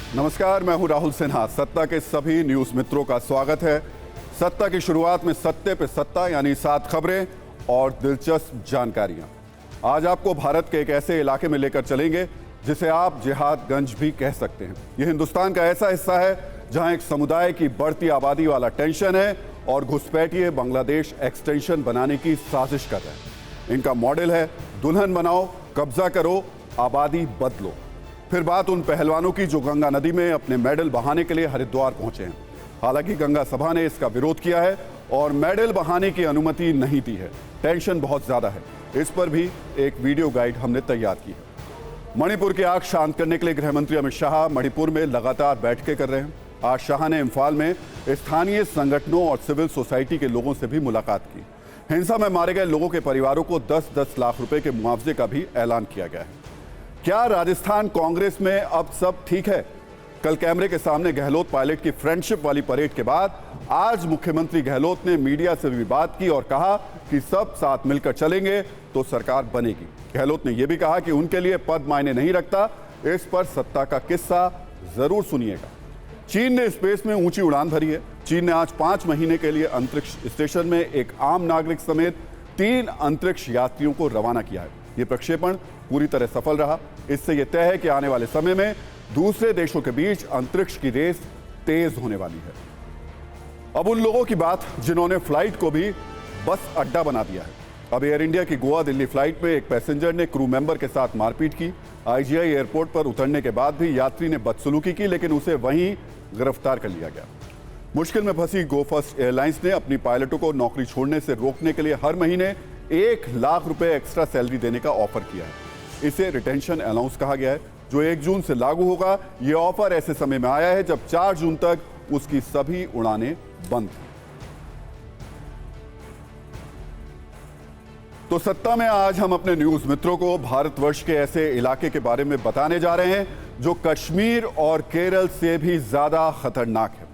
नमस्कार, मैं हूं राहुल सिन्हा। सत्ता के सभी न्यूज मित्रों का स्वागत है। सत्ता की शुरुआत में सत्ते पे सत्ता यानी 7 खबरें और दिलचस्प जानकारियां। आज आपको भारत के एक ऐसे इलाके में लेकर चलेंगे जिसे आप जिहादगंज भी कह सकते हैं। यह हिंदुस्तान का ऐसा हिस्सा है जहां एक समुदाय की बढ़ती आबादी वाला टेंशन है और घुसपैठिए बांग्लादेश एक्सटेंशन बनाने की साजिश कर रहे हैं। इनका मॉडल है दुल्हन बनाओ, कब्जा करो, आबादी बदलो। फिर बात उन पहलवानों की जो गंगा नदी में अपने मेडल बहाने के लिए हरिद्वार पहुंचे हैं। हालांकि गंगा सभा ने इसका विरोध किया है और मेडल बहाने की अनुमति नहीं दी है। टेंशन बहुत ज्यादा है, इस पर भी एक वीडियो गाइड हमने तैयार की है। मणिपुर की आग शांत करने के लिए गृह मंत्री अमित शाह मणिपुर में लगातार बैठकें कर रहे हैं। आज शाह ने इम्फाल में स्थानीय संगठनों और सिविल सोसाइटी के लोगों से भी मुलाकात की। हिंसा में मारे गए लोगों के परिवारों को 10-10 लाख रुपए के मुआवजे का भी ऐलान किया गया है। क्या राजस्थान कांग्रेस में अब सब ठीक है? कल कैमरे के सामने गहलोत पायलट की फ्रेंडशिप वाली परेड के बाद आज मुख्यमंत्री गहलोत ने मीडिया से भी बात की और कहा कि सब साथ मिलकर चलेंगे तो सरकार बनेगी। गहलोत ने यह भी कहा कि उनके लिए पद मायने नहीं रखता। इस पर सत्ता का किस्सा जरूर सुनिएगा। चीन ने स्पेस में ऊंची उड़ान भरी है। चीन ने आज 5 महीने के लिए अंतरिक्ष स्टेशन में एक आम नागरिक समेत 3 अंतरिक्ष यात्रियों को रवाना किया है। यह प्रक्षेपण पूरी तरह सफल रहा। इससे यह तय है कि आने वाले समय में दूसरे देशों के बीच अंतरिक्ष की रेस तेज होने वाली है। अब उन लोगों की बात जिन्होंने फ्लाइट को भी बस अड्डा बना दिया है। अब एयर इंडिया की गोवा दिल्ली फ्लाइट में एक पैसेंजर ने क्रू मेंबर के साथ मारपीट की। आईजीआई एयरपोर्ट पर उतरने के बाद भी यात्री ने बदसलूकी की, लेकिन उसे वहीं गिरफ्तार कर लिया गया। मुश्किल में फंसी गो फर्स्ट एयरलाइंस ने अपनी पायलटों को नौकरी छोड़ने से रोकने के लिए हर महीने 1 लाख रुपए एक्स्ट्रा सैलरी देने का ऑफर किया है। इसे रिटेंशन अलाउंस कहा गया है, जो 1 जून से लागू होगा। यह ऑफर ऐसे समय में आया है जब 4 जून तक उसकी सभी उड़ानें बंद थी। तो सत्ता में आज हम अपने न्यूज मित्रों को भारतवर्ष के ऐसे इलाके के बारे में बताने जा रहे हैं जो कश्मीर और केरल से भी ज्यादा खतरनाक है।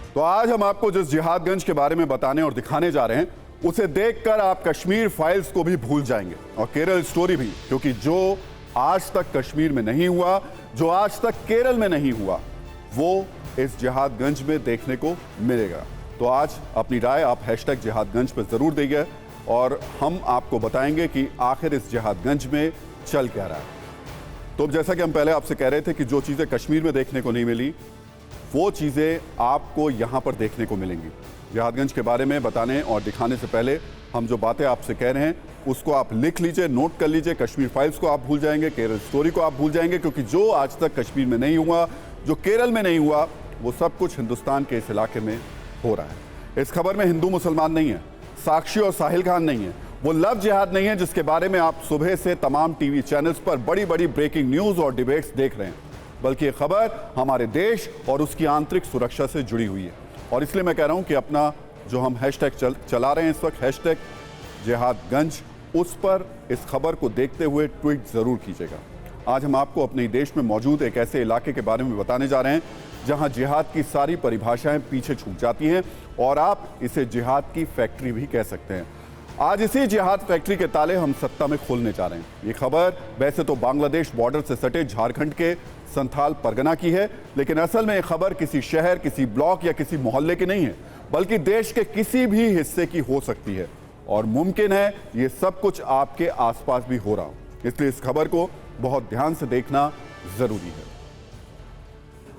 तो आज हम आपको जिस जिहादगंज के बारे में बताने और दिखाने जा रहे हैं उसे देखकर आप कश्मीर फाइल्स को भी भूल जाएंगे और केरल स्टोरी भी, क्योंकि जो आज तक कश्मीर में नहीं हुआ, जो आज तक केरल में नहीं हुआ, वो इस जिहादगंज में देखने को मिलेगा। तो आज अपनी राय आप #जिहादगंज पर जरूर देंगे और हम आपको बताएंगे कि आखिर इस जिहादगंज में चल क्या रहा है। तो जैसा कि हम पहले आपसे कह रहे थे कि जो चीजें कश्मीर में देखने को नहीं मिली वो चीजें आपको यहां पर देखने को मिलेंगी। जिहादगंज के बारे में बताने और दिखाने से पहले हम जो बातें आपसे कह रहे हैं उसको आप लिख लीजिए, नोट कर लीजिए। कश्मीर फाइल्स को आप भूल जाएंगे, केरल स्टोरी को आप भूल जाएंगे, क्योंकि जो आज तक कश्मीर में नहीं हुआ, जो केरल में नहीं हुआ, वो सब कुछ हिंदुस्तान के इस इलाके में हो रहा है। इस खबर में हिंदू मुसलमान नहीं है, साक्षी और साहिल खान नहीं है, वो लव जिहाद नहीं है जिसके बारे में आप सुबह से तमाम टीवी चैनल्स पर बड़ी बड़ी ब्रेकिंग न्यूज और डिबेट्स देख रहे हैं, बल्कि ये खबर हमारे देश और उसकी आंतरिक सुरक्षा से जुड़ी हुई है। और इसलिए मैं कह रहा हूं कि अपना जो हम हैशटैग चला रहे हैं इस वक्त #जिहादगंज, उस पर इस खबर को देखते हुए ट्वीट जरूर कीजिएगा। आज हम आपको अपने देश में मौजूद एक ऐसे इलाके के बारे में बताने जा रहे हैं जहां जिहाद की सारी परिभाषाएं पीछे छूट जाती हैं और आप इसे जिहाद की फैक्ट्री भी कह सकते हैं। आज इसी जिहाद फैक्ट्री के ताले हम सत्ता में खोलने जा रहे हैं। ये खबर वैसे तो बांग्लादेश बॉर्डर से सटे झारखंड के संथाल परगना की है, लेकिन असल में ये खबर किसी शहर, किसी ब्लॉक या किसी मोहल्ले की नहीं है, बल्कि देश के किसी भी हिस्से की हो सकती है और मुमकिन है ये सब कुछ आपके आसपास भी हो रहा हो। इसलिए इस खबर को बहुत ध्यान से देखना जरूरी है।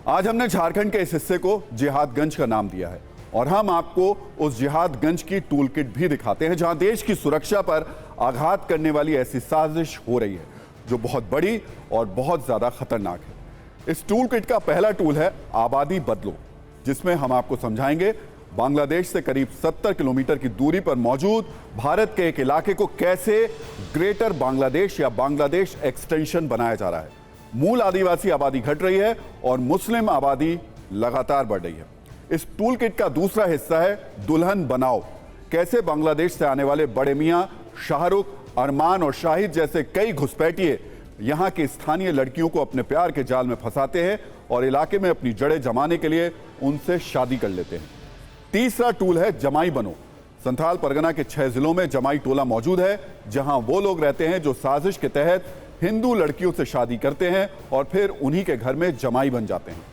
आज हमने झारखंड के इस हिस्से को जिहादगंज का नाम दिया है और हम आपको उस जिहादगंज की टूल किट भी दिखाते हैं जहां देश की सुरक्षा पर आघात करने वाली ऐसी साजिश हो रही है जो बहुत बड़ी और बहुत ज्यादा खतरनाक है। इस टूल किट का पहला टूल है आबादी बदलो, जिसमें हम आपको समझाएंगे बांग्लादेश से करीब 70 किलोमीटर की दूरी पर मौजूद भारत के एक इलाके को कैसे ग्रेटर बांग्लादेश या बांग्लादेश एक्सटेंशन बनाया जा रहा है। मूल आदिवासी आबादी घट रही है और मुस्लिम आबादी लगातार बढ़ रही है। इस टूल किट का दूसरा हिस्सा है दुल्हन बनाओ। कैसे बांग्लादेश से आने वाले बड़े मियां शाहरुख, अरमान और शाहिद जैसे कई घुसपैठिए यहाँ की स्थानीय लड़कियों को अपने प्यार के जाल में फंसाते हैं और इलाके में अपनी जड़ें जमाने के लिए उनसे शादी कर लेते हैं। तीसरा टूल है जमाई बनो। संथाल परगना के 6 जिलों में जमाई टोला मौजूद है, जहां वो लोग रहते हैं जो साजिश के तहत हिंदू लड़कियों से शादी करते हैं और फिर उन्हीं के घर में जमाई बन जाते हैं।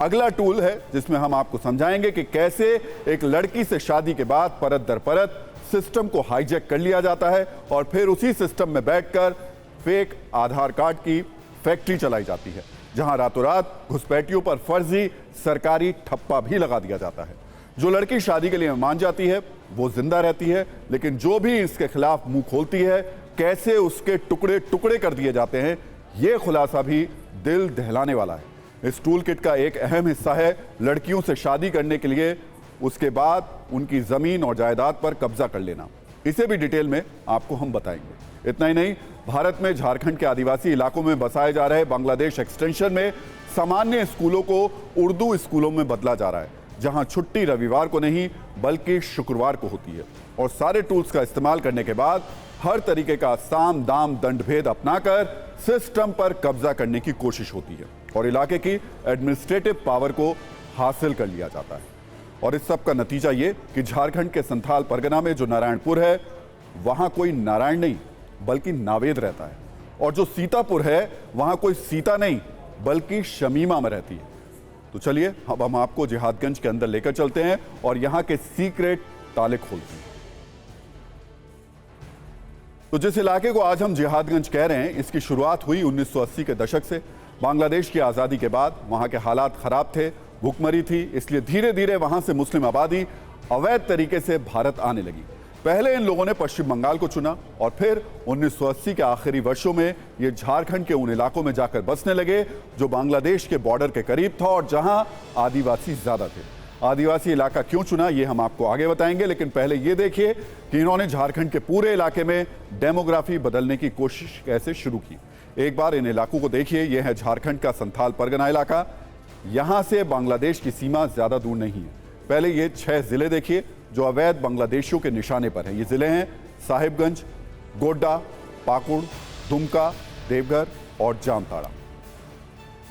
अगला टूल है जिसमें हम आपको समझाएंगे कि कैसे एक लड़की से शादी के बाद परत दर परत सिस्टम को हाईजैक कर लिया जाता है और फिर उसी सिस्टम में बैठकर फेक आधार कार्ड की फैक्ट्री चलाई जाती है, जहां रातों रात घुसपैठियों पर फर्जी सरकारी ठप्पा भी लगा दिया जाता है। जो लड़की शादी के लिए मान जाती है वो जिंदा रहती है, लेकिन जो भी इसके खिलाफ मुंह खोलती है कैसे उसके टुकड़े टुकड़े कर दिए जाते हैं, यह खुलासा भी दिल दहलाने वाला है। इस टूल किट का एक अहम हिस्सा है लड़कियों से शादी करने के लिए उसके बाद उनकी जमीन और जायदाद पर कब्जा कर लेना। इसे भी डिटेल में आपको हम बताएंगे। इतना ही नहीं, भारत में झारखंड के आदिवासी इलाकों में बसाए जा रहे बांग्लादेश एक्सटेंशन में सामान्य स्कूलों को उर्दू स्कूलों में बदला जा रहा है, जहां छुट्टी रविवार को नहीं बल्कि शुक्रवार को होती है। और सारे टूल्स का इस्तेमाल करने के बाद हर तरीके का साम दाम दंड भेद अपनाकर सिस्टम पर कब्जा करने की कोशिश होती है और इलाके की एडमिनिस्ट्रेटिव पावर को हासिल कर लिया जाता है। और इस सब का नतीजा ये कि झारखंड के संथाल परगना में जो नारायणपुर है वहां कोई नारायण नहीं बल्कि नावेद रहता है, और जो सीतापुर है वहां कोई सीता नहीं बल्कि शमीमा में रहती है। तो चलिए अब हम आपको जिहादगंज के अंदर लेकर चलते हैं और यहां के सीक्रेट ताले खोलते हैं। तो जिस इलाके को आज हम जिहादगंज कह रहे हैं, इसकी शुरुआत हुई 1980 के दशक से। बांग्लादेश की आज़ादी के बाद वहां के हालात खराब थे, भुखमरी थी, इसलिए धीरे धीरे वहां से मुस्लिम आबादी अवैध तरीके से भारत आने लगी। पहले इन लोगों ने पश्चिम बंगाल को चुना और फिर 1980 के आखिरी वर्षों में ये झारखंड के उन इलाकों में जाकर बसने लगे जो बांग्लादेश के बॉर्डर के करीब था और जहां आदिवासी ज्यादा थे। आदिवासी इलाका क्यों चुना ये हम आपको आगे बताएंगे, लेकिन पहले ये देखिए कि इन्होंने झारखंड के पूरे इलाके में डेमोग्राफी बदलने की कोशिश कैसे शुरू की। एक बार इन इलाकों को देखिए। यह है झारखंड का संथाल परगना इलाका। यहां से बांग्लादेश की सीमा ज्यादा दूर नहीं है। पहले ये 6 जिले देखिए जो अवैध बांग्लादेशियों के निशाने पर हैं। ये जिले हैं साहिबगंज, गोड्डा, पाकुड़, दुमका, देवघर और जामताड़ा।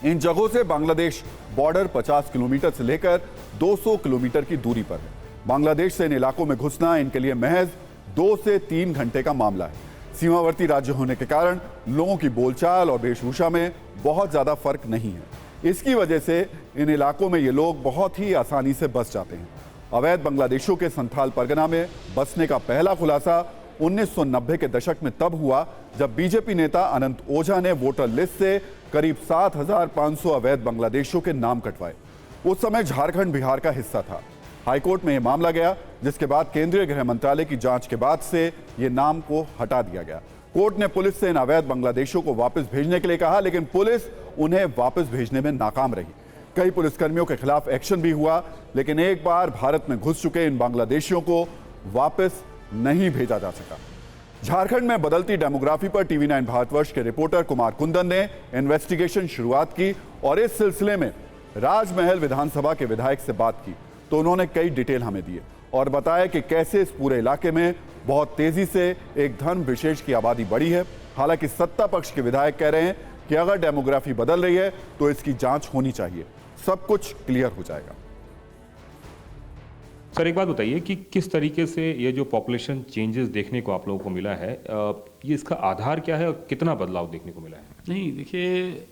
इन जगहों से बांग्लादेश बॉर्डर 50 किलोमीटर से लेकर 200 किलोमीटर की दूरी पर है। बांग्लादेश से इन इलाकों में घुसना इनके लिए महज 2 से 3 घंटे का मामला है। सीमावर्ती राज्य होने के कारण लोगों की बोलचाल और वेशभूषा में बहुत ज्यादा फर्क नहीं है। इसकी वजह से इन इलाकों में ये लोग बहुत ही आसानी से बस जाते हैं। अवैध बांग्लादेशियों के संथाल परगना में बसने का पहला खुलासा 1990 के दशक में तब हुआ जब बीजेपी नेता अनंत ओझा ने वोटर लिस्ट से करीब 7,500 अवैध बांग्लादेशियों के नाम कटवाए। उस समय झारखंड बिहार का हिस्सा था। हाईकोर्ट में यह मामला गया, जिसके बाद केंद्रीय गृह मंत्रालय की जांच के बाद से ये नाम को हटा दिया गया। कोर्ट ने पुलिस से इन अवैध बांग्लादेशियों को वापस भेजने के लिए कहा, लेकिन पुलिस उन्हें वापस भेजने में नाकाम रही। कई पुलिसकर्मियों के खिलाफ एक्शन भी हुआ, लेकिन एक बार भारत में घुस चुके इन बांग्लादेशियों को वापस नहीं भेजा जा सका। झारखंड में बदलती डेमोग्राफी पर टीवी 9 भारतवर्ष के रिपोर्टर कुमार कुंदन ने इन्वेस्टिगेशन शुरुआत की और इस सिलसिले में राजमहल विधानसभा के विधायक से बात की तो उन्होंने कई डिटेल हमें दिए और बताया कि कैसे इस पूरे इलाके में बहुत तेजी से एक धर्म विशेष की आबादी बढ़ी है। हालांकि सत्ता पक्ष के विधायक कह रहे हैं कि अगर डेमोग्राफी बदल रही है तो इसकी जांच होनी चाहिए, सब कुछ क्लियर हो जाएगा। सर एक बात बताइए कि किस तरीके से ये जो पॉपुलेशन चेंजेस देखने को आप लोगों को मिला है, ये इसका आधार क्या है और कितना बदलाव देखने को मिला है? नहीं, देखिए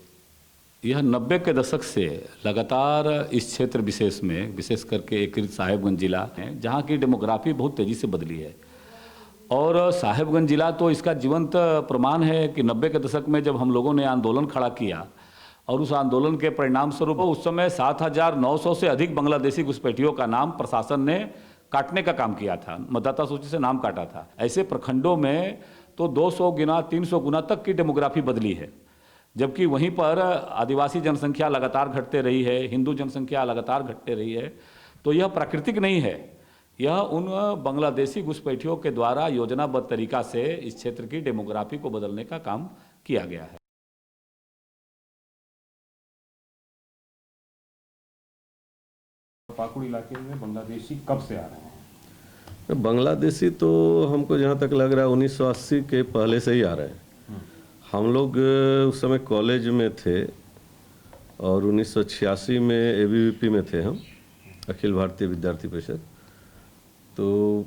यह 90 के दशक से लगातार इस क्षेत्र विशेष में, विशेष करके एकीकृत साहिबगंज जिला है जहाँ की डेमोग्राफी बहुत तेज़ी से बदली है। और साहिबगंज जिला तो इसका जीवंत प्रमाण है कि 90 के दशक में जब हम लोगों ने आंदोलन खड़ा किया और उस आंदोलन के परिणाम स्वरूप उस समय 7,900 से अधिक बांग्लादेशी घुसपैठियों का नाम प्रशासन ने काटने का काम किया था, मतदाता सूची से नाम काटा था। ऐसे प्रखंडों में तो 200 गुना 300 गुना तक की डेमोग्राफी बदली है, जबकि वहीं पर आदिवासी जनसंख्या लगातार घटते रही है, हिंदू जनसंख्या लगातार घटते रही है। तो यह प्राकृतिक नहीं है, यह उन बांग्लादेशी घुसपैठियों के द्वारा योजनाबद्ध तरीका से इस क्षेत्र की डेमोग्राफी को बदलने का काम किया गया है। पाकुड़ इलाके में बांग्लादेशी कब से आ रहे हैं? बांग्लादेशी तो हमको जहाँ तक लग रहा है 1980 के पहले से ही आ रहे हैं। हम लोग उस समय कॉलेज में थे और 1986 में एबीवीपी में थे हम, अखिल भारतीय विद्यार्थी परिषद। तो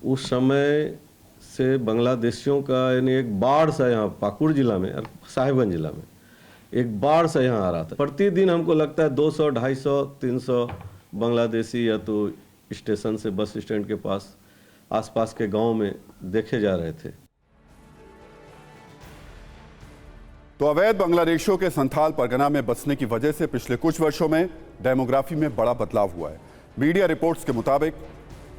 उस समय से बांग्लादेशियों का यानी एक बाढ़ सा यहाँ पाकुड़ जिला में और साहिबगंज जिला में एक बाढ़ सा यहाँ आ रहा था। प्रतिदिन हमको लगता है 200, 250, 300 बांग्लादेशी या तो स्टेशन से बस स्टैंड के पास आसपास के गांव में देखे जा रहे थे। तो अवैध बांग्लादेशियों के संथाल परगना में बसने की वजह से पिछले कुछ वर्षों में डेमोग्राफी में बड़ा बदलाव हुआ है। मीडिया रिपोर्ट्स के मुताबिक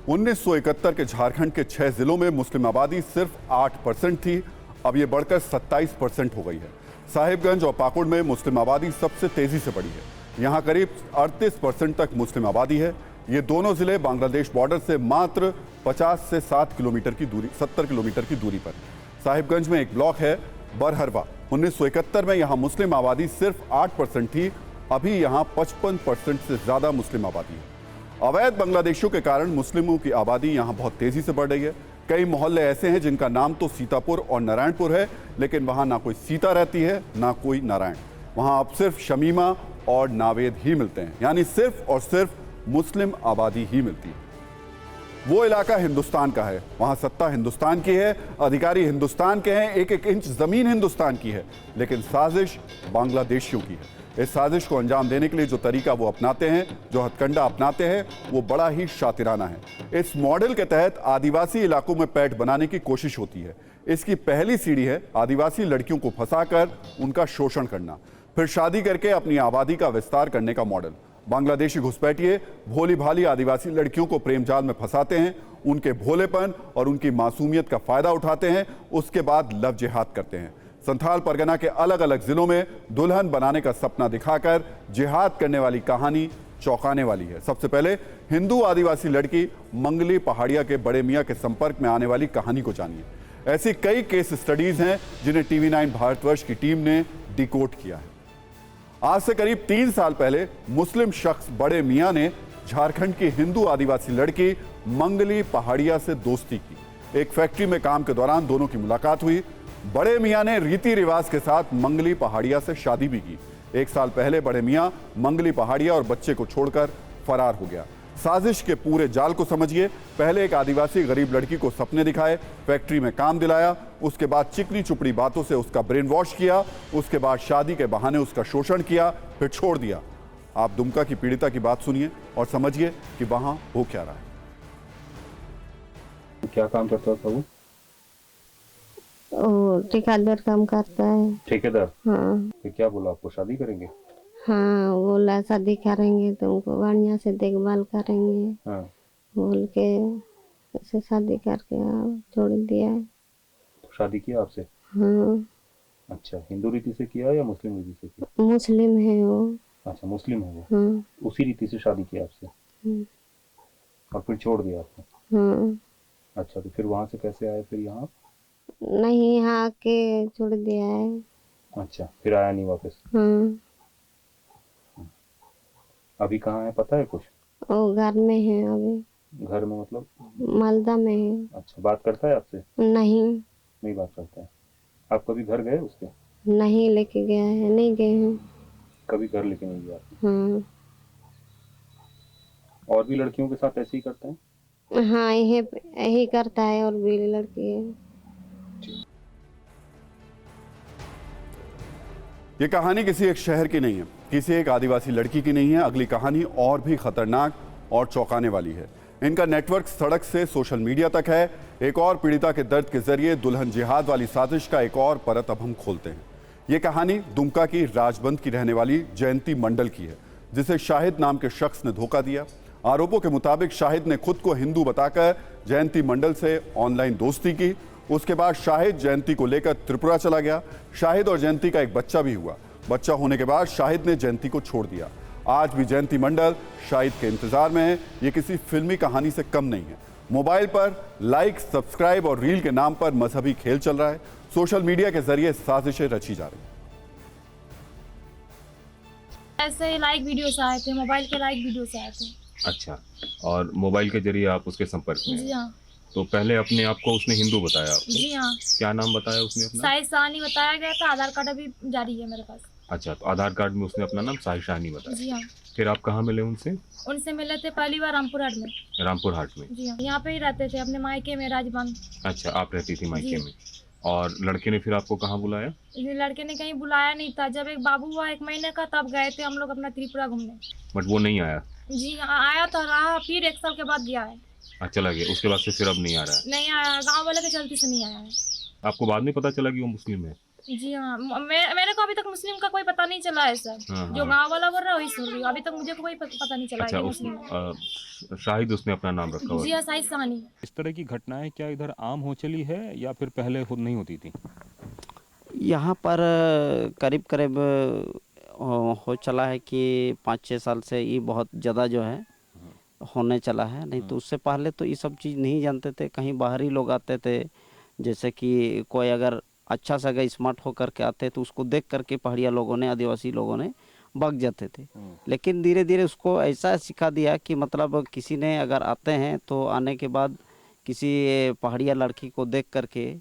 1971 के झारखंड के 6 जिलों में मुस्लिम आबादी सिर्फ 8% थी, अब यह बढ़कर 27% हो गई है। साहिबगंज और पाकुड़ में मुस्लिम आबादी सबसे तेजी से बढ़ी है। यहाँ करीब 38% तक मुस्लिम आबादी है। ये दोनों जिले बांग्लादेश बॉर्डर से मात्र 50 से 70 किलोमीटर की दूरी पर। साहिबगंज में एक ब्लॉक है बरहरवा। 1971 में यहाँ मुस्लिम आबादी सिर्फ 8% थी, अभी यहाँ 55% से ज्यादा मुस्लिम आबादी है। अवैध बांग्लादेशियों के कारण मुस्लिमों की आबादी यहाँ बहुत तेजी से बढ़ रही है। कई मोहल्ले ऐसे हैं जिनका नाम तो सीतापुर और नारायणपुर है, लेकिन वहाँ ना कोई सीता रहती है ना कोई नारायण। वहाँ अब सिर्फ शमीमा और नावेद ही मिलते हैं, यानी सिर्फ और सिर्फ मुस्लिम आबादी ही मिलती है। वो इलाका हिंदुस्तान का है, वहां सत्ता हिंदुस्तान की है, अधिकारी हिंदुस्तान के हैं, एक एक इंच जमीन हिंदुस्तान की है, लेकिन साजिश बांग्लादेशियों की है। इस साजिश को अंजाम देने के लिए जो तरीका वो अपनाते हैं, जो हथकंडा अपनाते हैं, वो बड़ा ही शातिराना है। इस मॉडल के तहत आदिवासी इलाकों में पैठ बनाने की कोशिश होती है। इसकी पहली सीढ़ी है आदिवासी लड़कियों को फंसाकर उनका शोषण करना, फिर शादी करके अपनी आबादी का विस्तार करने का मॉडल। बांग्लादेशी घुसपैठिए भोली भाली आदिवासी लड़कियों को प्रेम जाल में फंसाते हैं, उनके भोलेपन और उनकी मासूमियत का फायदा उठाते हैं, उसके बाद लव जिहाद करते हैं। संथाल परगना के अलग अलग जिलों में दुल्हन बनाने का सपना दिखाकर जिहाद करने वाली कहानी चौंकाने वाली है। सबसे पहले हिंदू आदिवासी लड़की मंगली पहाड़िया के बड़े मियाँ के संपर्क में आने वाली कहानी को जानिए। ऐसी कई केस स्टडीज हैं जिन्हें टीवी9 भारतवर्ष की टीम ने डिकोड किया है। आज से करीब 3 साल पहले मुस्लिम शख्स बड़े मियाँ ने झारखंड की हिंदू आदिवासी लड़की मंगली पहाड़िया से दोस्ती की। एक फैक्ट्री में काम के दौरान दोनों की मुलाकात हुई। बड़े मियाँ ने रीति रिवाज के साथ मंगली पहाड़िया से शादी भी की। 1 साल पहले बड़े मियाँ मंगली पहाड़िया और बच्चे को छोड़कर फरार हो गया। साजिश के पूरे जाल को समझिए। पहले एक आदिवासी गरीब लड़की को सपने दिखाए, फैक्ट्री में काम दिलाया, उसके बाद चिकनी चुपड़ी बातों से उसका ब्रेन वॉश किया, उसके बाद शादी के बहाने उसका शोषण किया, फिर छोड़ दिया। आप दुमका की पीड़िता की बात सुनिए और समझिए कि वहां हो क्या रहा है। क्या काम करता था वो? ठेकेदार काम करता है। ठेकेदार? हाँ। फिर क्या बोला, आपको शादी करेंगे? हाँ, बोला शादी करेंगे तुमको बढ़िया से देखभाल करेंगे। हाँ। बोल के ऐसे शादी करके छोड़ दिया। तो शादी किया आपसे? हाँ। अच्छा, हिंदू रीति से किया या मुस्लिम रीति से किया? मुस्लिम है वो। अच्छा, मुस्लिम है वो। हाँ। उसी रीति से शादी किया आपसे और फिर छोड़ दिया आपने? हाँ। अच्छा, तो फिर वहां से कैसे आए फिर यहाँ? नहीं, यहाँ आके छोड़ दिया है। अच्छा, फिर आया नहीं वापस? हाँ। अभी कहाँ है पता है कुछ? वो घर में है अभी। घर में मतलब? मालदा में है। अच्छा, बात करता है आपसे? नहीं। नहीं बात करता है। आप कभी घर गए उसके? नहीं लेके गया है, नहीं गए हैं। कभी घर लेके नहीं गया? हाँ। और भी लड़कियों के साथ ऐसे ही करते हैं? हाँ, यही करता है और भी लड़की है। ये कहानी किसी एक शहर की नहीं है, किसी एक आदिवासी लड़की की नहीं है। अगली कहानी और भी खतरनाक और चौंकाने वाली है। इनका नेटवर्क सड़क से सोशल मीडिया तक है। एक और पीड़िता के दर्द के जरिए दुल्हन जिहाद वाली साजिश का एक और परत अब हम खोलते हैं। ये कहानी दुमका की राजबंद की रहने वाली जयंती मंडल की है, जिसे शाहिद नाम के शख्स ने धोखा दिया। आरोपों के मुताबिक शाहिद ने खुद को हिंदू बताकर जयंती मंडल से ऑनलाइन दोस्ती की। उसके बाद शाहिद जयंती को लेकर त्रिपुरा चला गया। शाहिद और जयंती का एक बच्चा भी हुआ। बच्चा होने के बाद शाहिद ने जयंती को छोड़ दिया। आज भी जयंती मंडल शाहिद के इंतजार में है। ये किसी फिल्मी कहानी से कम नहीं है। मोबाइल पर लाइक, सब्सक्राइब और रील के नाम पर मजहबी खेल चल रहा है। सोशल मीडिया के जरिए साजिशें रची जा रही हैं। ऐसे ही लाइक वीडियोस आए थे, मोबाइल के लाइक वीडियोस आए थे। अच्छा, और मोबाइल के जरिए आप उसके संपर्क में? जी हाँ। तो पहले अपने आप को उसने हिंदू बताया आपको? जी हाँ। क्या नाम बताया उसने अपना? साहिद साहनी बताया गया था, आधार कार्ड अभी जारी है मेरे पास। अच्छा, तो आधार कार्ड में उसने अपना नाम साहिद शाहनी बताया। जी हाँ। फिर आप कहाँ मिले उनसे? उनसे मिले थे पहली बार रामपुर हाट में। रामपुर हाट में? जी हाँ, यहाँ पे ही रहते थे अपने मायके में, राजबांग। अच्छा, आप रहती थी मायके जी। में। और लड़के ने फिर आपको कहाँ बुलाया? ये लड़के ने कहीं बुलाया नहीं था, जब एक बाबू हुआ 1 महीने का तब गए थे हम लोग अपना त्रिपुरा घूमने। बट वो नहीं आया? जी हाँ, आया था, रहा, फिर 1 साल के बाद गया है। चला गया, उसके बाद से फिर अब नहीं आ रहा है? नहीं आया, गाँव वाले के चलते से नहीं आया है। आपको बाद में पता चला कि वो मुस्लिम है? जी हाँ, मेरे को अभी तक मुस्लिम का कोई पता नहीं चला है सर। हाँ, जो हाँ। गांव वाला बोल रहा है वही सुन रही हूँ, अभी तक मुझे कोई पता नहीं चला अच्छा, है कि उस मुस्लिम है। शाहिद उसने अपना नाम रखा हुआ जी है। हाँ, साहिद साहनी। इस तरह की घटनाएं क्या इधर आम हो चली है या फिर पहले खुद नहीं होती थी? यहाँ पर करीब करीब हो चला है कि 5-6 साल से ये बहुत ज़्यादा जो है होने चला है। नहीं तो उससे पहले तो ये सब चीज़ नहीं जानते थे। कहीं बाहरी लोग आते थे, जैसे कि कोई अगर अच्छा सा अगर स्मार्ट होकर के आते तो उसको देख करके पहाड़िया लोगों ने, आदिवासी लोगों ने भाग जाते थे। लेकिन धीरे धीरे उसको ऐसा सिखा दिया कि मतलब किसी ने अगर आते हैं तो आने के बाद किसी पहाड़िया लड़की को देख करके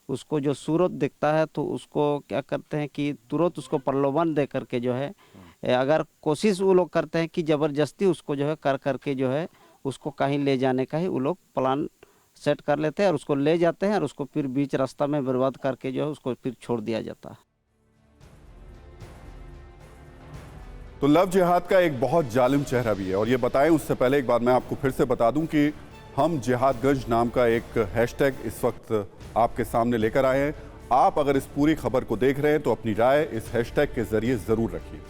उसको जो सूरत दिखता है तो उसको क्या करते हैं कि तुरंत उसको प्रलोभन दे करके जो है, अगर कोशिश वो लोग करते हैं कि ज़बरदस्ती उसको जो है कर करके जो है उसको कहीं ले जाने का ही वो लोग प्लान सेट कर लेते हैं और उसको ले जाते हैं और उसको फिर बीच रास्ता में बर्बाद करके जो है उसको फिर छोड़ दिया जाता है। तो लव जिहाद का एक बहुत जालिम चेहरा भी है। और ये बताएं उससे पहले एक बार मैं आपको फिर से बता दूं कि हम जिहादगंज नाम का एक हैशटैग इस वक्त आपके सामने लेकर आए हैं। आप अगर इस पूरी खबर को देख रहे हैं तो अपनी राय इस हैशटैग के जरिए जरूर रखिए।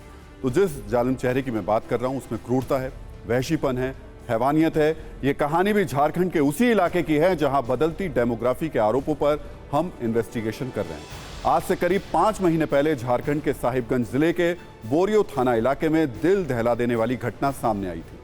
तो जिस जालिम चेहरे की मैं बात कर रहा हूं उसमें क्रूरता है, वहशीपन है, हैवानियत है। ये कहानी भी झारखंड के उसी इलाके की है जहां बदलती डेमोग्राफी के आरोपों पर हम इन्वेस्टिगेशन कर रहे हैं। आज से करीब 5 महीने पहले झारखंड के साहिबगंज जिले के बोरियो थाना इलाके में दिल दहला देने वाली घटना सामने आई थी।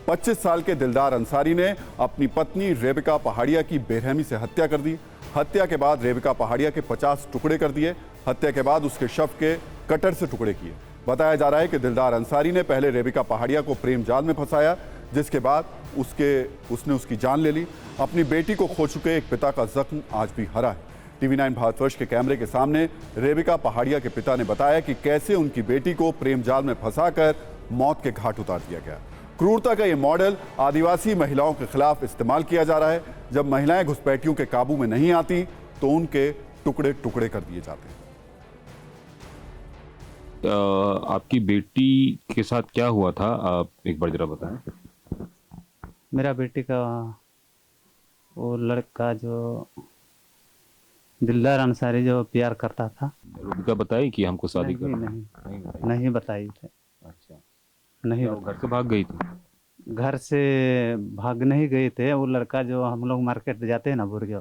25 साल के दिलदार अंसारी ने अपनी पत्नी रेबिका पहाड़िया की बेरहमी से हत्या कर दी। हत्या के बाद रेबिका पहाड़िया के 50 टुकड़े कर दिए। हत्या के बाद उसके शव के कटर से टुकड़े किए। बताया जा रहा है कि दिलदार अंसारी ने पहले रेबिका पहाड़िया को प्रेम जाल में फंसाया, जिसके बाद उसने उसकी जान ले ली। अपनी बेटी को खो चुके एक पिता का जख्म आज भी हरा है। TV9 भारतवर्ष के कैमरे के सामने रेबिका पहाड़िया के पिता ने बताया कि कैसे उनकी बेटी को प्रेम जाल में फंसाकर मौत के घाट उतार दिया गया। क्रूरता का ये मॉडल आदिवासी महिलाओं के खिलाफ इस्तेमाल किया जा रहा है। जब महिलाएं घुसपैठियों के काबू में नहीं आती तो उनके टुकड़े टुकड़े कर दिए जाते हैं। आपकी बेटी के साथ क्या हुआ था, आप एक बार जरा बताएं। मेरा बेटी का वो लड़का जो दिलदार अंसारी जो प्यार करता था, रेबिका बताई कि हमको शादी नहीं, करना नहीं बताई थे। अच्छा, नहीं वो घर से भाग गई थी? घर से भाग नहीं गए थे। वो लड़का जो हम लोग मार्केट जाते हैं ना बुर्गिया,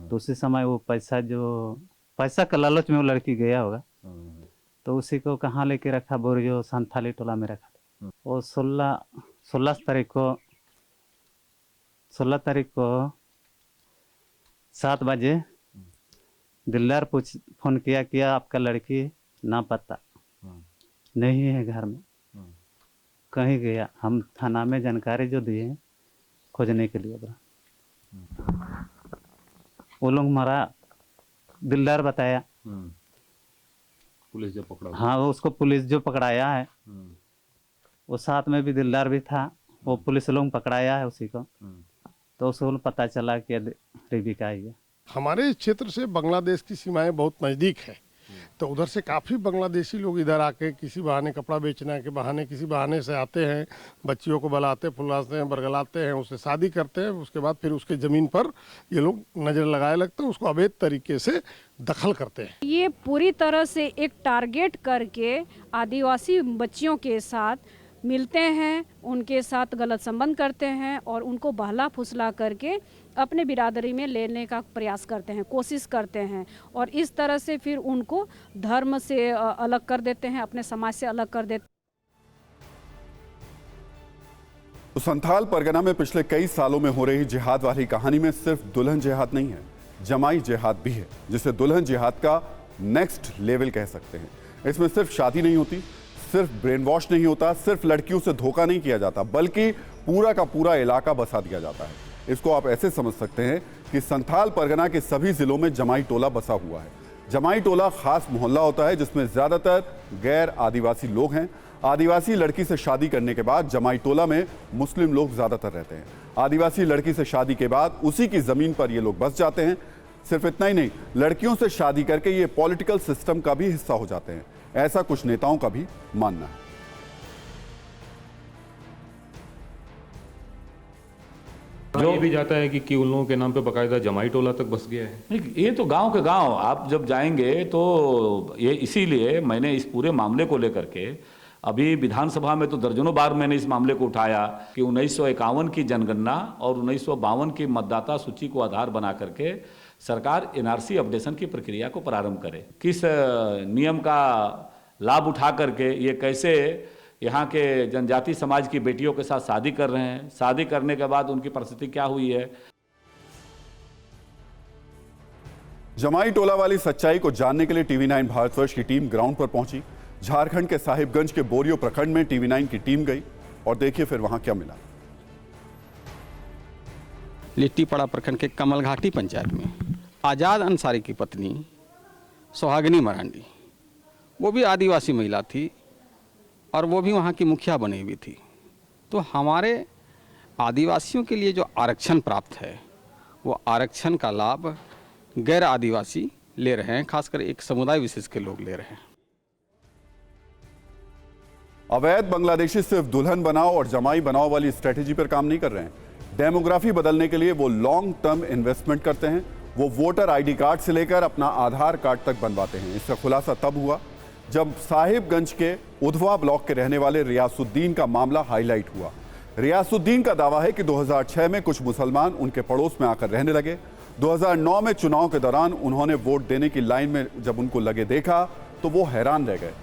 तो उसी समय वो पैसा का लालच में वो लड़की गया होगा, तो उसी को कहाँ लेके रखा, बुर्गिया संथाली टोला में रखा था। वो 16 तारीख को 7 बजे दिलदार फोन किया आपका लड़की ना पता नहीं है घर में, कहीं गया। हम थाना में जानकारी जो दिए खोजने के लिए, वो लोग मरा, दिलदार बताया। पुलिस जो पकड़ा? हाँ, वो उसको पुलिस जो पकड़ाया है, वो साथ में भी दिलदार भी था, वो पुलिस लोग पकड़ाया है उसी को, तो उसको पता चला कि रेबिका ही है। हमारे क्षेत्र से बांग्लादेश की सीमाएं बहुत नज़दीक है, तो उधर से काफ़ी बांग्लादेशी लोग इधर आके किसी बहाने कपड़ा बेचने के बहाने किसी बहाने से आते हैं, बच्चियों को बुलाते फुलाते हैं, बरगलाते हैं, उससे शादी करते हैं। उसके बाद फिर उसके ज़मीन पर ये लोग नज़र लगाए लगते हैं, उसको अवैध तरीके से दखल करते हैं। ये पूरी तरह से एक टारगेट करके आदिवासी बच्चियों के साथ मिलते हैं, उनके साथ गलत संबंध करते हैं और उनको बहला फुसला करके अपने बिरादरी में लेने का प्रयास करते हैं, कोशिश करते हैं, और इस तरह से फिर उनको धर्म से अलग कर देते हैं, अपने समाज से अलग कर देते हैं। तो संथाल परगना में पिछले कई सालों में हो रही जिहाद वाली कहानी में सिर्फ दुल्हन जिहाद नहीं है, जमाई जिहाद भी है, जिसे दुल्हन जिहाद का नेक्स्ट लेवल कह सकते हैं। इसमें सिर्फ शादी नहीं होती, सिर्फ ब्रेन वॉश नहीं होता, सिर्फ लड़कियों से धोखा नहीं किया जाता, बल्कि पूरा का पूरा इलाका बसा दिया जाता है। इसको आप ऐसे समझ सकते हैं कि संथाल परगना के सभी जिलों में जमाई टोला बसा हुआ है। जमाई टोला खास मोहल्ला होता है जिसमें ज्यादातर गैर आदिवासी लोग हैं। आदिवासी लड़की से शादी करने के बाद जमाई टोला में मुस्लिम लोग ज्यादातर रहते हैं। आदिवासी लड़की से शादी के बाद उसी की जमीन पर ये लोग बस जाते हैं। सिर्फ इतना ही नहीं, लड़कियों से शादी करके ये पॉलिटिकल सिस्टम का भी हिस्सा हो जाते हैं, ऐसा कुछ नेताओं का भी मानना है। ये भी जाता है कि उन लोगों के नाम पे बकायदा जमाई टोला तक बस गया है। नहीं, ये तो गांव के गांव आप जब जाएंगे तो ये इसीलिए मैंने इस पूरे मामले को लेकर के अभी विधानसभा में तो दर्जनों बार मैंने इस मामले को उठाया कि 1951 की जनगणना और 1952 की मतदाता सूची को आधार बना करके सरकार एनआरसी अपडेशन की प्रक्रिया को प्रारंभ करे। किस नियम का लाभ उठा करके ये कैसे यहाँ के जनजाति समाज की बेटियों के साथ शादी कर रहे हैं, शादी करने के बाद उनकी परिस्थिति क्या हुई है। जमाई टोला वाली सच्चाई को जानने के लिए TV9 भारतवर्ष की टीम ग्राउंड पर पहुंची। झारखंड के साहिबगंज के बोरियो प्रखंड में TV9 की टीम गई और देखिए फिर वहां क्या मिला। लिट्टीपड़ा प्रखंड के कमल घाटी पंचायत में आज़ाद अंसारी की पत्नी सुहागिनी मरांडी, वो भी आदिवासी महिला थी और वो भी वहाँ की मुखिया बनी हुई थी। तो हमारे आदिवासियों के लिए जो आरक्षण प्राप्त है वो आरक्षण का लाभ गैर आदिवासी ले रहे हैं, खासकर एक समुदाय विशेष के लोग ले रहे हैं। अवैध बांग्लादेशी सिर्फ दुल्हन बनाओ और जमाई बनाओ वाली स्ट्रेटेजी पर काम नहीं कर रहे हैं। डेमोग्राफी बदलने के लिए वो लॉन्ग टर्म इन्वेस्टमेंट करते हैं। वो वोटर आईडी कार्ड से लेकर अपना आधार कार्ड तक बनवाते हैं। इसका खुलासा तब हुआ जब साहिबगंज के उधवा ब्लॉक के रहने वाले रियासुद्दीन का मामला हाईलाइट हुआ। रियासुद्दीन का दावा है कि 2006 में कुछ मुसलमान उनके पड़ोस में आकर रहने लगे। 2009 में चुनाव के दौरान उन्होंने वोट देने की लाइन में जब उनको लगे देखा तो वो हैरान रह गए।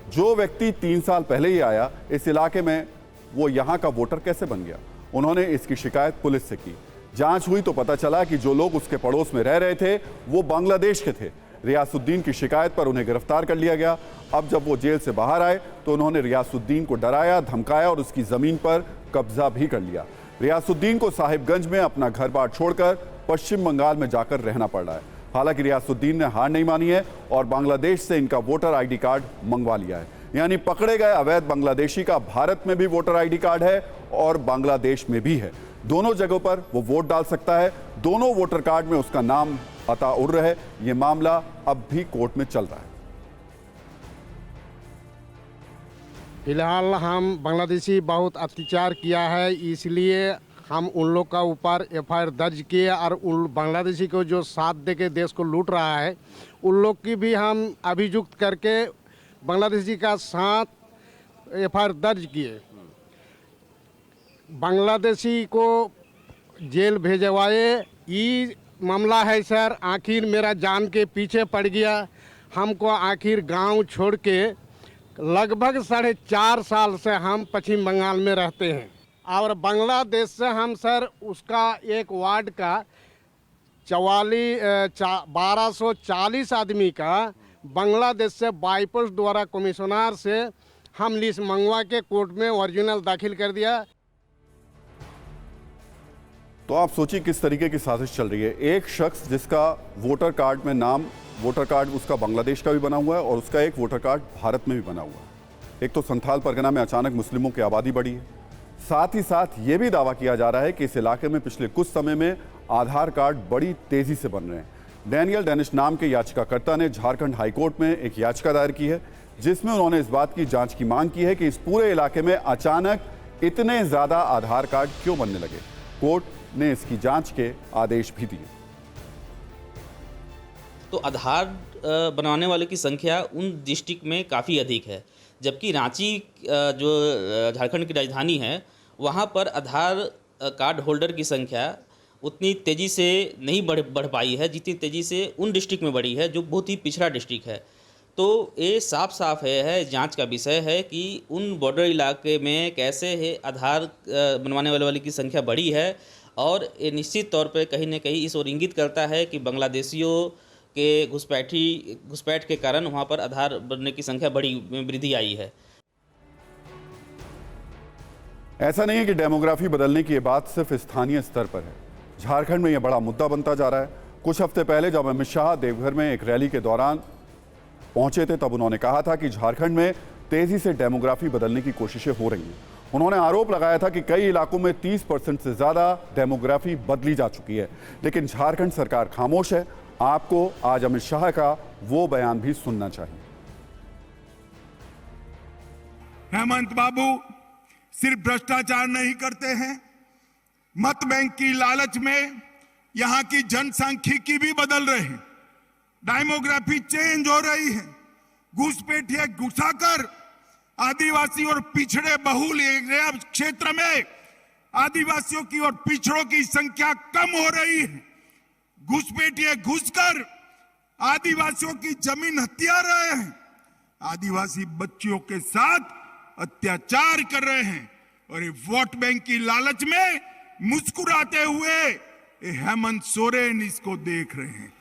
जो व्यक्ति 3 साल पहले ही आया इस इलाके में, वो यहाँ का वोटर कैसे बन गया? उन्होंने इसकी शिकायत पुलिस से की। जांच हुई तो पता चला कि जो लोग उसके पड़ोस में रह रहे थे वो बांग्लादेश के थे। रियासुद्दीन की शिकायत पर उन्हें गिरफ्तार कर लिया गया। अब जब वो जेल से बाहर आए तो उन्होंने रियासुद्दीन को डराया, धमकाया और उसकी जमीन पर कब्जा भी कर लिया। रियासुद्दीन को साहिबगंज में अपना घर बार छोड़कर पश्चिम बंगाल में जाकर रहना पड़ रहा है। हालांकि रियासुद्दीन ने हार नहीं मानी है और बांग्लादेश से इनका वोटर आईडी कार्ड मंगवा लिया है। यानी पकड़े गए अवैध बांग्लादेशी का भारत में भी वोटर आईडी कार्ड है और बांग्लादेश में भी है। दोनों जगहों पर वो वोट डाल सकता है। दोनों वोटर कार्ड में उसका नाम अता उर्र है। ये मामला अब भी कोर्ट में चल रहा है। फिलहाल हम बांग्लादेशी बहुत अत्याचार किया है, इसलिए हम उन लोग का ऊपर एफआईआर दर्ज किए और उन बांग्लादेशी को जो साथ दे के देश को लूट रहा है उन लोग की भी हम अभियुक्त करके बांग्लादेशी का साथ एफआईआर दर्ज किए। बांग्लादेशी को जेल भेजवाए। ये मामला है सर, आखिर मेरा जान के पीछे पड़ गया। हमको आखिर गांव छोड़ के लगभग 4.5 साल से हम पश्चिम बंगाल में रहते हैं और बांग्लादेश से हम सर उसका एक वार्ड का 1240 आदमी का बांग्लादेश से बाईपोस्ट द्वारा कमिश्नर से हम लिस्ट मंगवा के कोर्ट में ओरिजिनल दाखिल कर दिया। तो आप सोचिए किस तरीके की साजिश चल रही है। एक शख्स जिसका वोटर कार्ड में नाम, वोटर कार्ड उसका बांग्लादेश का भी बना हुआ है और उसका एक वोटर कार्ड भारत में भी बना हुआ है। एक तो संथाल परगना में अचानक मुस्लिमों की आबादी बढ़ी है। साथ ही साथ ये भी दावा किया जा रहा है कि इस इलाके में पिछले कुछ समय में आधार कार्ड बड़ी तेजी से बन रहे हैं। डैनियल डेनिश नाम के याचिकाकर्ता ने झारखंड हाईकोर्ट में एक याचिका दायर की है जिसमें उन्होंने इस बात की जांच की मांग की है कि इस पूरे इलाके में अचानक इतने ज्यादा आधार कार्ड क्यों बनने लगे। कोर्ट ने इसकी जांच के आदेश भी दिए। तो आधार बनवाने वालों की संख्या उन डिस्ट्रिक्ट में काफ़ी अधिक है, जबकि रांची जो झारखंड की राजधानी है वहाँ पर आधार कार्ड होल्डर की संख्या उतनी तेज़ी से नहीं बढ़ पाई है जितनी तेज़ी से उन डिस्ट्रिक्ट में बढ़ी है जो बहुत ही पिछड़ा डिस्ट्रिक्ट है। तो ये साफ साफ है जांच का विषय है कि उन बॉर्डर इलाके में कैसे है आधार बनवाने वाली की संख्या बढ़ी है और ये निश्चित तौर पे कहीं ना कहीं इस ओर इंगित करता है कि बांग्लादेशियों के घुसपैठ के कारण वहाँ पर आधार बनने की संख्या वृद्धि आई है। ऐसा नहीं है कि डेमोग्राफी बदलने की ये बात सिर्फ स्थानीय स्तर पर है। झारखंड में यह बड़ा मुद्दा बनता जा रहा है। कुछ हफ्ते पहले जब अमित शाह देवघर में एक रैली के दौरान पहुंचे थे, तब उन्होंने कहा था कि झारखंड में तेजी से डेमोग्राफी बदलने की कोशिशें हो रही हैं। उन्होंने आरोप लगाया था कि कई इलाकों में 30% से ज्यादा डेमोग्राफी बदली जा चुकी है, लेकिन झारखंड सरकार खामोश है। आपको आज अमित शाह का वो बयान भी सुनना चाहिए। हेमंत बाबू सिर्फ भ्रष्टाचार नहीं करते हैं, मत बैंक की लालच में यहां की जनसांख्यिकी भी बदल रहे हैं, डेमोग्राफी चेंज हो रही है। घुसपैठिया घुसाकर आदिवासी और पिछड़े बहुल क्षेत्र में आदिवासियों की और पिछड़ों की संख्या कम हो रही है। घुसपैठिए घुसकर आदिवासियों की जमीन हथिया रहे हैं, आदिवासी बच्चियों के साथ अत्याचार कर रहे हैं और ये वोट बैंक की लालच में मुस्कुराते हुए हेमंत सोरेन इसको देख रहे हैं।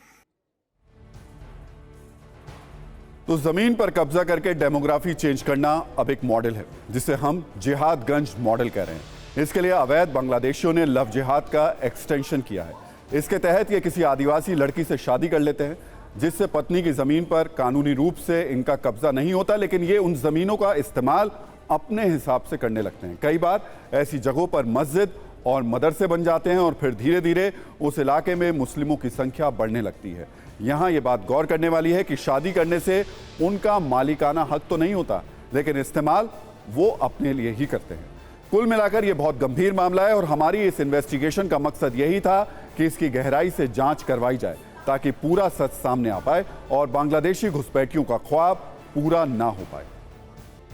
तो जमीन पर कब्जा करके डेमोग्राफी चेंज करना अब एक मॉडल है, जिसे हम जिहादगंज मॉडल कह रहे हैं। इसके लिए अवैध बांग्लादेशियों ने लव जिहाद का एक्सटेंशन किया है। इसके तहत ये किसी आदिवासी लड़की से शादी कर लेते हैं, जिससे पत्नी की जमीन पर कानूनी रूप से इनका कब्जा नहीं होता, लेकिन ये उन जमीनों का इस्तेमाल अपने हिसाब से करने लगते हैं। कई बार ऐसी जगहों पर मस्जिद और मदरसे बन जाते हैं और फिर धीरे धीरे उस इलाके में मुस्लिमों की संख्या बढ़ने लगती है। यहाँ ये बात गौर करने वाली है कि शादी करने से उनका मालिकाना हक तो नहीं होता, लेकिन इस्तेमाल वो अपने लिए ही करते हैं। कुल मिलाकर ये बहुत गंभीर मामला है और हमारी इस इन्वेस्टिगेशन का मकसद यही था कि इसकी गहराई से जांच करवाई जाए, ताकि पूरा सच सामने आ पाए और बांग्लादेशी घुसपैठियों का ख्वाब पूरा ना हो पाए।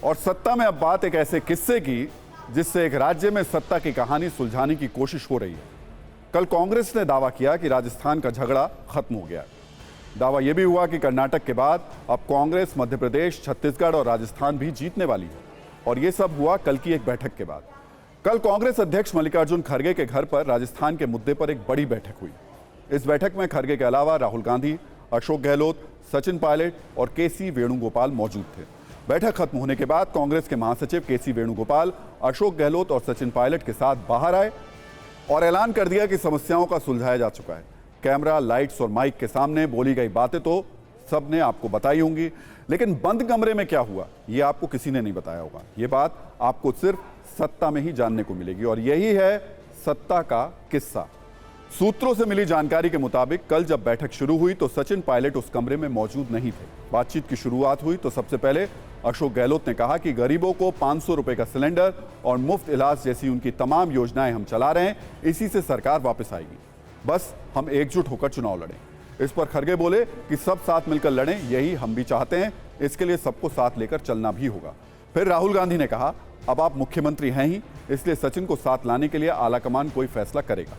और सत्ता में अब बात एक ऐसे किस्से की जिससे एक राज्य में सत्ता की कहानी सुलझाने की कोशिश हो रही है। कल कांग्रेस ने दावा किया कि राजस्थान का झगड़ा खत्म हो गया। दावा यह भी हुआ कि कर्नाटक के बाद अब कांग्रेस मध्य प्रदेश, छत्तीसगढ़ और राजस्थान भी जीतने वाली है। और यह सब हुआ कल की एक बैठक के बाद। कल कांग्रेस अध्यक्ष मल्लिकार्जुन खड़गे के घर पर राजस्थान के मुद्दे पर एक बड़ी बैठक हुई। इस बैठक में खड़गे के अलावा राहुल गांधी, अशोक गहलोत, सचिन पायलट और केसी वेणुगोपाल मौजूद थे। बैठक खत्म होने के बाद कांग्रेस के महासचिव केसी वेणुगोपाल अशोक गहलोत और सचिन पायलट के साथ बाहर आए और ऐलान कर दिया कि समस्याओं का सुलझाया जा चुका है। कैमरा, लाइट्स और माइक के सामने बोली गई बातें तो सबने आपको बताई होंगी, लेकिन बंद कमरे में क्या हुआ ये आपको किसी ने नहीं बताया होगा। ये बात आपको सिर्फ सत्ता में ही जानने को मिलेगी और यही है सत्ता का किस्सा। सूत्रों से मिली जानकारी के मुताबिक कल जब बैठक शुरू हुई तो सचिन पायलट उस कमरे में मौजूद नहीं थे। बातचीत की शुरुआत हुई तो सबसे पहले अशोक गहलोत ने कहा कि गरीबों को 500 रुपए का सिलेंडर और मुफ्त इलाज जैसी उनकी तमाम योजनाएं हम चला रहे हैं, इसी से सरकार वापस आएगी। बस हम एकजुट होकर चुनाव लड़ें। इस पर खड़गे बोले कि सब साथ मिलकर लड़ें, यही हम भी चाहते हैं, इसके लिए सबको साथ लेकर चलना भी होगा। फिर राहुल गांधी ने कहा, अब आप मुख्यमंत्री हैं ही, इसलिए सचिन को साथ लाने के लिए आलाकमान कोई फैसला करेगा।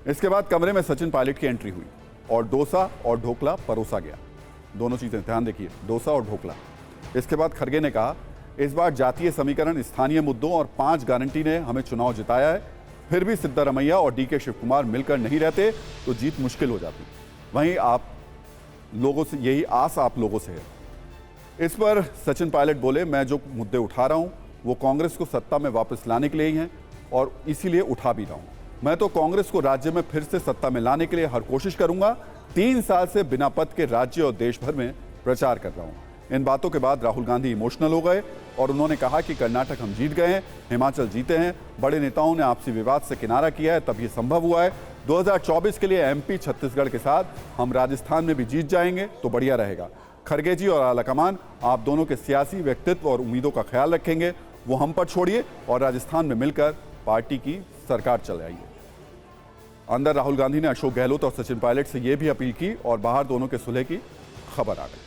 इसके बाद कमरे में सचिन पायलट की एंट्री हुई और डोसा और ढोकला परोसा गया। दोनों चीजें ध्यान देखिए, डोसा और ढोकला। इसके बाद खड़गे ने कहा, इस बार जातीय समीकरण, स्थानीय मुद्दों और 5 गारंटी ने हमें चुनाव जिताया है। फिर भी सिद्धारमैया और डीके शिव कुमार मिलकर नहीं रहते तो जीत मुश्किल हो जाती। वहीं आप लोगों से यही आस आप लोगों से है। इस पर सचिन पायलट बोले, मैं जो मुद्दे उठा रहा हूं वो कांग्रेस को सत्ता में वापस लाने के लिए ही हैं और इसीलिए उठा भी रहा हूं। मैं तो कांग्रेस को राज्य में फिर से सत्ता में लाने के लिए हर कोशिश करूंगा। 3 साल से बिना पद के राज्य और देश भर में प्रचार कर रहा हूं। इन बातों के बाद राहुल गांधी इमोशनल हो गए और उन्होंने कहा कि कर्नाटक हम जीत गए हैं, हिमाचल जीते हैं, बड़े नेताओं ने आपसी विवाद से किनारा किया है, तब ये संभव हुआ है। 2024 के लिए एमपी छत्तीसगढ़ के साथ हम राजस्थान में भी जीत जाएंगे तो बढ़िया रहेगा। खड़गे जी और आलाकमान आप दोनों के सियासी व्यक्तित्व और उम्मीदों का ख्याल रखेंगे, वो हम पर छोड़िए और राजस्थान में मिलकर पार्टी की सरकार चलाइए। अंदर राहुल गांधी ने अशोक गहलोत और सचिन पायलट से यह भी अपील की और बाहर दोनों के सुलह की खबर आ गई।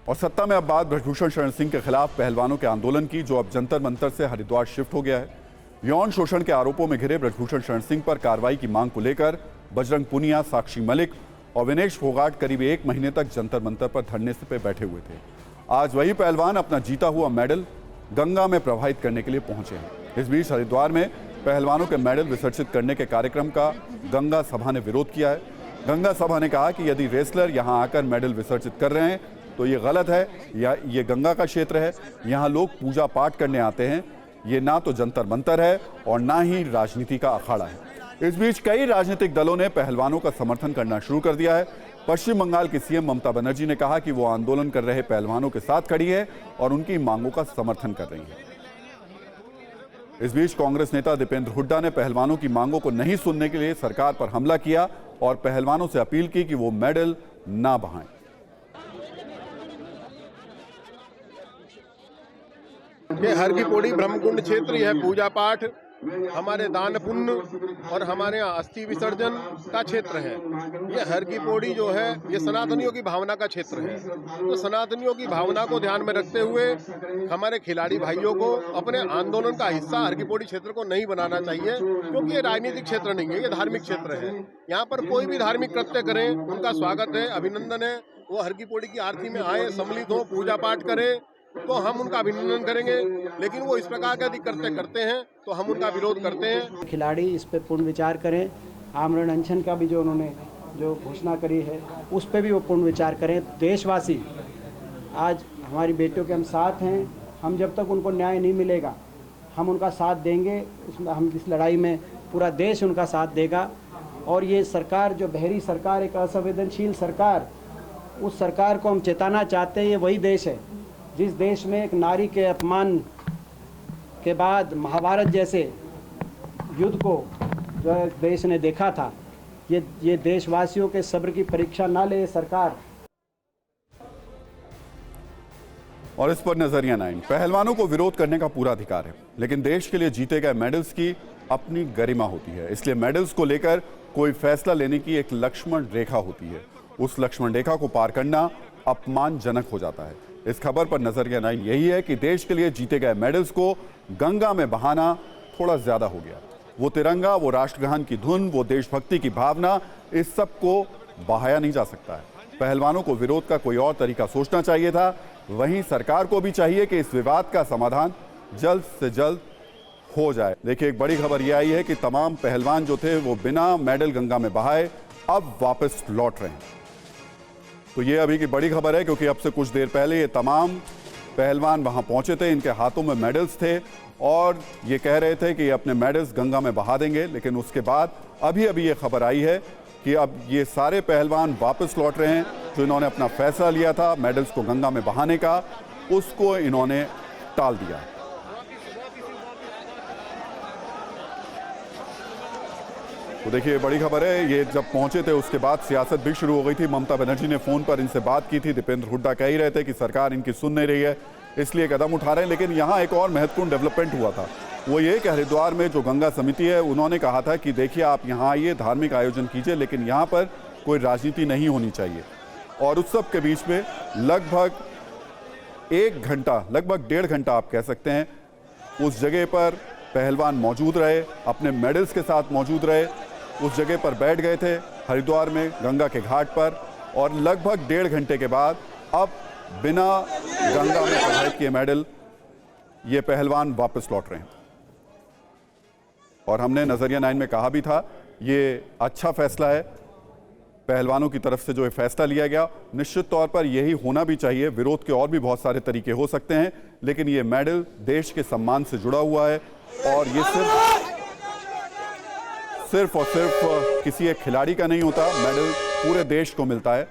और सत्ता में अब बात ब्रजभूषण शरण सिंह के खिलाफ पहलवानों के आंदोलन की, जो अब जंतर मंतर से हरिद्वार शिफ्ट हो गया है। यौन शोषण के आरोपों में घिरे ब्रजभूषण शरण सिंह पर कार्रवाई की मांग को लेकर बजरंग पुनिया, साक्षी मलिक और विनेश फोगाट करीब 1 महीने तक जंतर मंतर पर धरने पे बैठे हुए थे। आज वही पहलवान अपना जीता हुआ मेडल गंगा में प्रवाहित करने के लिए पहुंचे हैं। इस बीच हरिद्वार में पहलवानों के मेडल विसर्जित करने के कार्यक्रम का गंगा सभा ने विरोध किया है। गंगा सभा ने कहा कि यदि रेसलर यहां आकर मेडल विसर्जित कर रहे हैं तो ये गलत है, या ये गंगा का क्षेत्र है, यहाँ लोग पूजा पाठ करने आते हैं, ये ना तो जंतर मंतर है और ना ही राजनीति का अखाड़ा है। इस बीच कई राजनीतिक दलों ने पहलवानों का समर्थन करना शुरू कर दिया है। पश्चिम बंगाल की सीएम ममता बनर्जी ने कहा कि वो आंदोलन कर रहे पहलवानों के साथ खड़ी है और उनकी मांगों का समर्थन कर रही है। इस बीच कांग्रेस नेता दीपेंद्र हुड्डा ने पहलवानों की मांगों को नहीं सुनने के लिए सरकार पर हमला किया और पहलवानों से अपील की कि वो मेडल ना बहाएं। ये हर की पौड़ी ब्रह्मकुंड क्षेत्र, यह पूजा पाठ, हमारे दान पुण्य और हमारे यहाँ अस्थि विसर्जन का क्षेत्र है। ये हर की पौड़ी जो है ये सनातनियों की भावना का क्षेत्र है। तो सनातनियों की भावना को ध्यान में रखते हुए हमारे खिलाड़ी भाइयों को अपने आंदोलन का हिस्सा हर की पौड़ी क्षेत्र को नहीं बनाना चाहिए, क्योंकि ये राजनीतिक क्षेत्र नहीं है, ये धार्मिक क्षेत्र है। यहाँ पर कोई भी धार्मिक कृत्य करें उनका स्वागत है, अभिनंदन है। वो हर की पौड़ी की आरती में आए, सम्मिलित हो, पूजा पाठ करें तो हम उनका अभिनंदन करेंगे। लेकिन वो इस प्रकार के यदि कृत्य करते हैं तो हम उनका विरोध करते हैं। खिलाड़ी इस पे पूर्ण विचार करें। आमरण अनशन का भी जो उन्होंने जो घोषणा करी है उस पे भी वो पूर्ण विचार करें। देशवासी आज हमारी बेटियों के हम साथ हैं। हम जब तक उनको न्याय नहीं मिलेगा हम उनका साथ देंगे। हम इस लड़ाई में पूरा देश उनका साथ देगा। और ये सरकार जो बहरी सरकार, एक असंवेदनशील सरकार, उस सरकार को हम चेताना चाहते हैं। ये वही देश है जिस देश में एक नारी के अपमान के बाद महाभारत जैसे युद्ध को जो है देश ने देखा था। ये देशवासियों के सब्र की परीक्षा ना ले सरकार। और इस पर नजरिया 9, पहलवानों को विरोध करने का पूरा अधिकार है, लेकिन देश के लिए जीते गए मेडल्स की अपनी गरिमा होती है। इसलिए मेडल्स को लेकर कोई फैसला लेने की एक लक्ष्मण रेखा होती है। उस लक्ष्मण रेखा को पार करना अपमानजनक हो जाता है। इस खबर पर नजरिया 9 यही है कि देश के लिए जीते गए मेडल्स को गंगा में बहाना थोड़ा ज्यादा हो गया। वो तिरंगा, वो राष्ट्रगान की धुन, वो देशभक्ति की भावना, इस सब को बहाया नहीं जा सकता है। पहलवानों को विरोध का कोई और तरीका सोचना चाहिए था। वहीं सरकार को भी चाहिए कि इस विवाद का समाधान जल्द से जल्द हो जाए। देखिए, एक बड़ी खबर यह आई है कि तमाम पहलवान जो थे वो बिना मेडल गंगा में बहाए अब वापस लौट रहे हैं। तो ये अभी की बड़ी खबर है, क्योंकि अब से कुछ देर पहले ये तमाम पहलवान वहां पहुंचे थे, इनके हाथों में मेडल्स थे और ये कह रहे थे कि ये अपने मेडल्स गंगा में बहा देंगे। लेकिन उसके बाद अभी ये खबर आई है कि अब ये सारे पहलवान वापस लौट रहे हैं। जो इन्होंने अपना फैसला लिया था मेडल्स को गंगा में बहाने का, उसको इन्होंने टाल दिया। तो देखिए, बड़ी खबर है। ये जब पहुंचे थे उसके बाद सियासत भी शुरू हो गई थी। ममता बनर्जी ने फोन पर इनसे बात की थी। दीपेंद्र हुड्डा कह ही रहे थे कि सरकार इनकी सुन नहीं रही है, इसलिए कदम उठा रहे हैं। लेकिन यहाँ एक और महत्वपूर्ण डेवलपमेंट हुआ था। वो ये कि हरिद्वार में जो गंगा समिति है उन्होंने कहा था कि देखिए, आप यहाँ आइए, धार्मिक आयोजन कीजिए, लेकिन यहाँ पर कोई राजनीति नहीं होनी चाहिए। और उस सब के बीच में लगभग 1 घंटा, लगभग 1.5 घंटा आप कह सकते हैं, उस जगह पर पहलवान मौजूद रहे, अपने मेडल्स के साथ मौजूद रहे, उस जगह पर बैठ गए थे हरिद्वार में गंगा के घाट पर। और लगभग 1.5 घंटे के बाद अब बिना गंगा में प्रवाहित किए मेडल ये पहलवान वापस लौट रहे हैं। और हमने नजरिया 9 में कहा भी था, ये अच्छा फैसला है पहलवानों की तरफ से जो ये फैसला लिया गया। निश्चित तौर पर यही होना भी चाहिए। विरोध के और भी बहुत सारे तरीके हो सकते हैं, लेकिन ये मेडल देश के सम्मान से जुड़ा हुआ है और ये सिर्फ और सिर्फ किसी एक खिलाड़ी का नहीं होता। मेडल पूरे देश को मिलता है